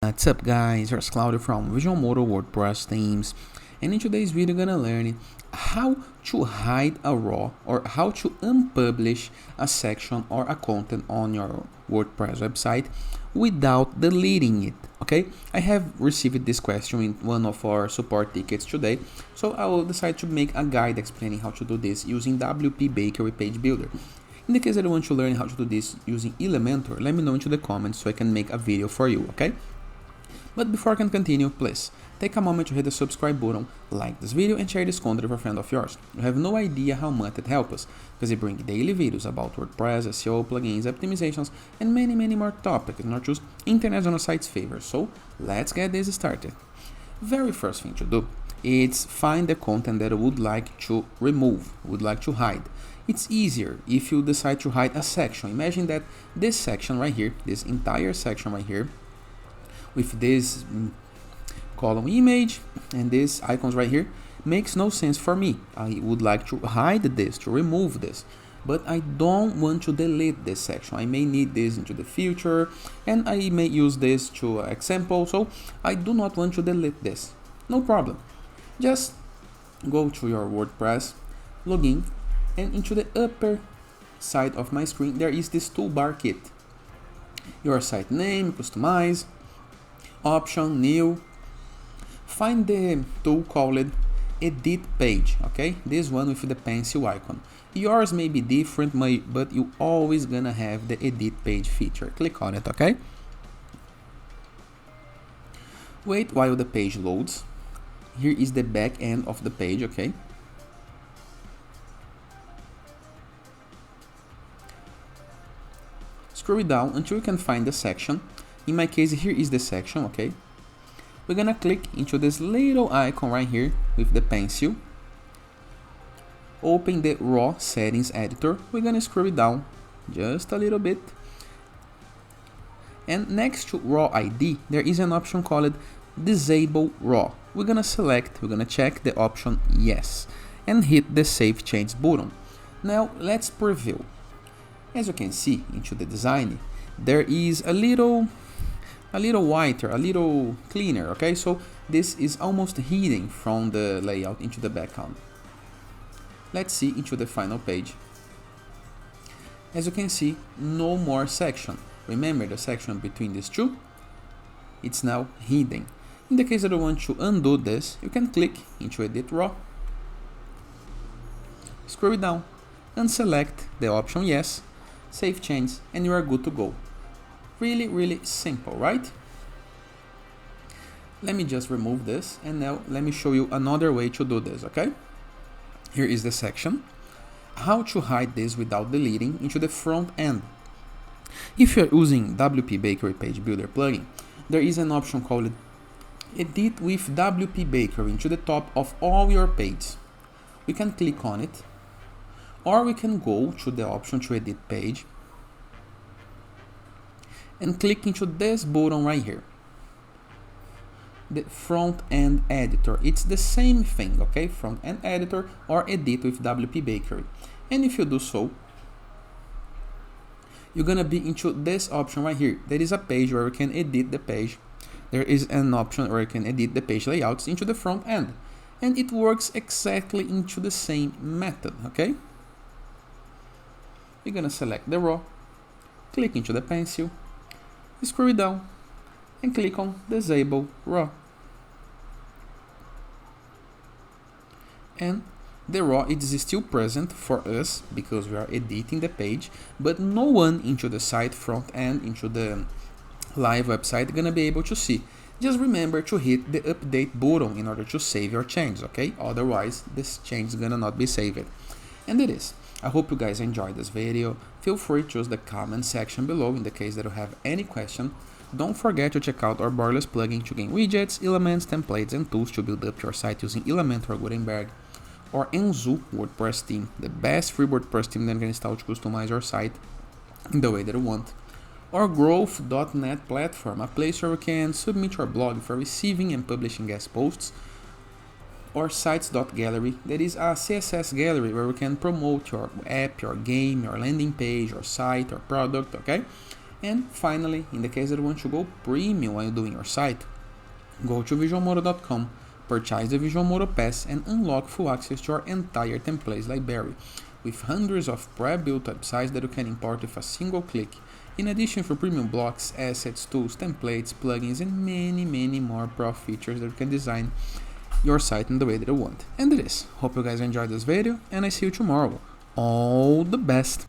What's up guys, here's Claudio from Visual Modo WordPress themes, and in today's video we're gonna learn how to hide a raw or how to unpublish a section or a content on your WordPress website without deleting it. Okay, I have received this question in one of our support tickets today, so I will decide to make a guide explaining how to do this using WPBakery Page Builder. In the case that you want to learn how to do this using Elementor, let me know into the comments so I can make a video for you, okay? But before I can continue, please take a moment to hit the subscribe button, like this video and share this content with a friend of yours. You have no idea how much it helps us, because it brings daily videos about WordPress, SEO, plugins, optimizations, and many more topics, not just international sites favors. So let's get this started. Very first thing to do is find the content that you would like to remove, would like to hide. It's easier if you decide to hide a section. Imagine that this section right here, this entire section right here, with this column image and these icons right here, makes no sense for me. I would like to hide this, to remove this, but I don't want to delete this section. I may need this into the future and I may use this to example, so I do not want to delete this. No problem. Just go to your WordPress, login, and into the upper side of my screen there is this toolbar kit. Your site name, customize, option, new. Find the tool called edit page, okay? This one with the pencil icon. Yours may be different, but you always gonna have the edit page feature. Click on it, okay? Wait while the page loads. Here is the back end of the page, okay? Scroll down until you can find the section. In my case, here is the section, okay? We're gonna click into this little icon right here with the pencil. Open the raw settings editor. We're gonna scroll down just a little bit. And next to raw ID, there is an option called disable raw. We're gonna check the option yes, and hit the save change button. Now let's preview. As you can see into the design, there is a little whiter, a little cleaner, okay? So this is almost hidden from the layout into the background. Let's see into the final page. As you can see, no more section. Remember the section between these two? It's now hidden. In the case that you want to undo this, you can click into edit raw, scroll down and select the option yes, save change, and you are good to go. Really simple, right? Let me just remove this, and now let me show you another way to do this, okay? Here is the section. How to hide this without deleting into the front end. If you're using WPBakery Page Builder Plugin, there is an option called Edit with WPBakery into the top of all your pages. We can click on it, or we can go to the option to edit page and click into this button right here, the front end editor. It's the same thing, okay? Front end editor or edit with WPBakery. And if you do so, you're gonna be into this option right here. There is a page where you can edit the page. There is an option where you can edit the page layouts into the front end, and it works exactly into the same method, okay? You're gonna select the raw, click into the pencil, scroll down and click on disable raw, and the raw is still present for us because we are editing the page, but no one into the site front end, into the live website, gonna be able to see. Just remember to hit the update button in order to save your change, okay? Otherwise this change is gonna not be saved. And it is. I hope you guys enjoyed this video. Feel free to use the comment section below in the case that you have any question. Don't forget to check out our borderless plugin to gain widgets, elements, templates, and tools to build up your site using Elementor, Gutenberg, or Enzo WordPress theme, the best free WordPress theme that you can install to customize your site in the way that you want. Or Growth.net platform, a place where you can submit your blog for receiving and publishing guest posts. Or Sites.gallery, that is a CSS gallery where you can promote your app, your game, your landing page, your site, or product, okay? And finally, in the case that you want to go premium while doing your site, go to visualmodo.com, purchase the Visual Modo Pass, and unlock full access to our entire templates library, with hundreds of pre-built websites that you can import with a single click. In addition to premium blocks, assets, tools, templates, plugins, and many more pro features that you can design your site in the way that you want. And it is. Hope you guys enjoyed this video, and I see you tomorrow. All the best!